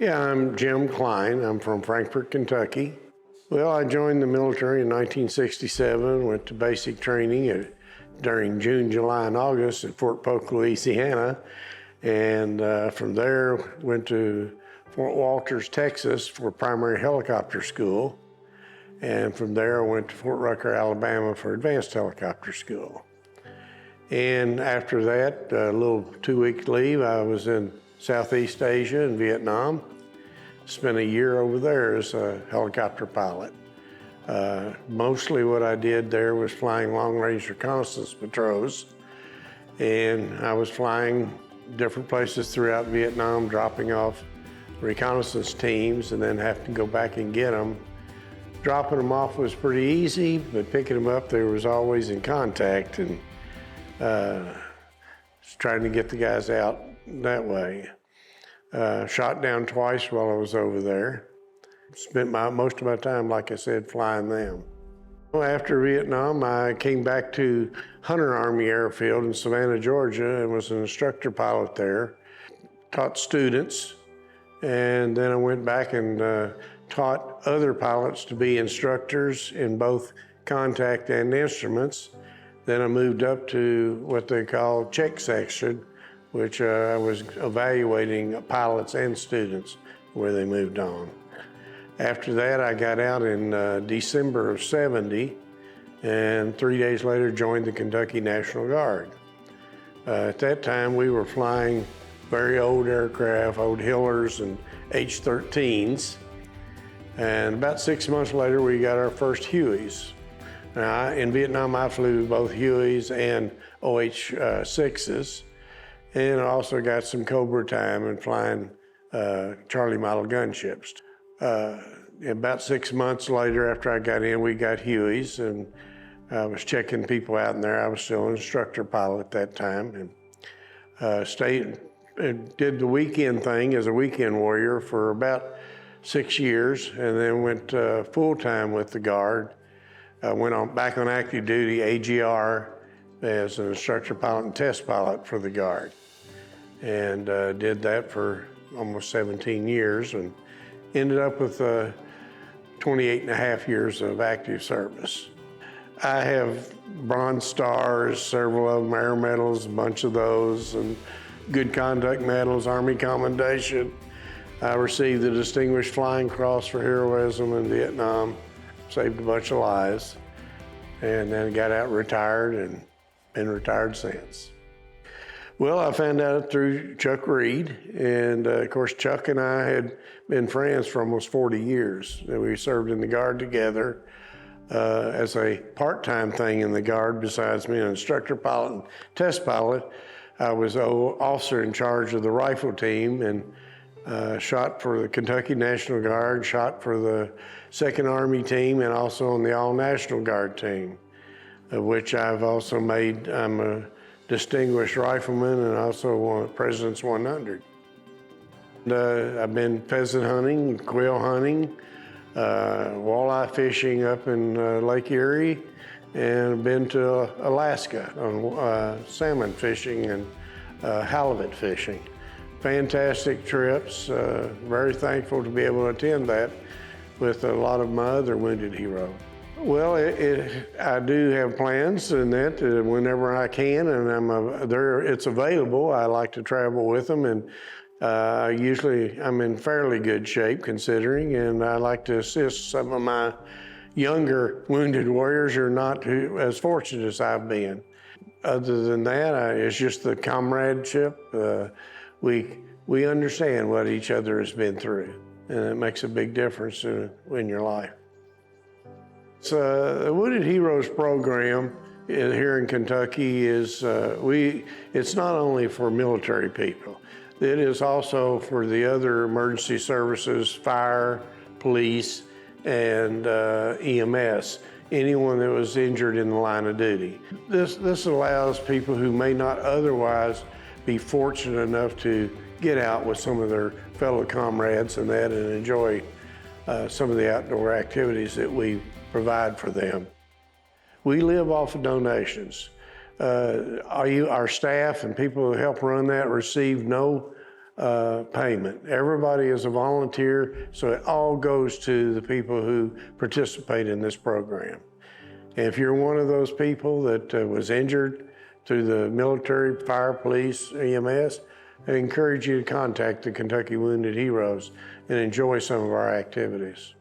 Yeah, I'm Jim Cline. I'm from Frankfort, Kentucky. Well, I joined the military in 1967, went to basic training during June, July, and August at Fort Polk, Louisiana. And from there, went to Fort Walters, Texas for primary helicopter school. And from there, I went to Fort Rucker, Alabama for advanced helicopter school. And after that, a little 2-week leave, I was in Southeast Asia and Vietnam. Spent a year over there as a helicopter pilot. Mostly what I did there was flying long-range reconnaissance patrols. And I was flying different places throughout Vietnam, dropping off reconnaissance teams and then having to go back and get them. Dropping them off was pretty easy, but picking them up, they was always in contact and trying to get the guys out that way. Shot down twice while I was over there. Spent most of my time, like I said, flying them. After Vietnam, I came back to Hunter Army Airfield in Savannah, Georgia, and was an instructor pilot there. Taught students, and then I went back and taught other pilots to be instructors in both contact and instruments. Then I moved up to what they call check section, which I was evaluating pilots and students where they moved on. After that, I got out in December of '70, and 3 days later joined the Kentucky National Guard. At that time, we were flying very old aircraft, old Hillers and H-13s, and about 6 months later, we got our first Hueys. Now, in Vietnam, I flew both Hueys and OH-6s, and I also got some Cobra time and flying Charlie model gunships. About 6 months later, after I got in, we got Hueys, and I was checking people out in there. I was still an instructor pilot at that time, and stayed and did the weekend thing as a weekend warrior for about 6 years, and then went full-time with the Guard. Went back on active duty, AGR, as an instructor pilot and test pilot for the Guard. And did that for almost 17 years and ended up with 28 and a half years of active service. I have Bronze Stars, several of them, Air Medals, a bunch of those, and Good Conduct Medals, Army Commendation. I received the Distinguished Flying Cross for heroism in Vietnam, saved a bunch of lives, and then got out retired and been retired since. Well, I found out through Chuck Reed, and of course, Chuck and I had been friends for almost 40 years. We served in the Guard together as a part-time thing in the Guard. Besides being an instructor pilot and test pilot, I was an officer in charge of the rifle team and shot for the Kentucky National Guard, shot for the 2nd Army team, and also on the All-National Guard team, of which I've also made, I'm a distinguished rifleman and also won President's 100. I've been pheasant hunting, quail hunting, walleye fishing up in Lake Erie, and been to Alaska on salmon fishing and halibut fishing. Fantastic trips, very thankful to be able to attend that with a lot of my other wounded heroes. Well, I do have plans and that whenever I can, and it's available. I like to travel with them, and usually I'm in fairly good shape considering, and I like to assist some of my younger wounded warriors who are not as fortunate as I've been. Other than that, it's just the comradeship. We understand what each other has been through, and it makes a big difference in your life. The Wounded Heroes program here in Kentucky is, it's not only for military people. It is also for the other emergency services, fire, police, and EMS, anyone that was injured in the line of duty. This allows people who may not otherwise be fortunate enough to get out with some of their fellow comrades and enjoy some of the outdoor activities that we provide for them. We live off of donations. Our staff and people who help run that receive no payment. Everybody is a volunteer, so it all goes to the people who participate in this program. And if you're one of those people that was injured through the military, fire, police, EMS, I encourage you to contact the Kentucky Wounded Heroes and enjoy some of our activities.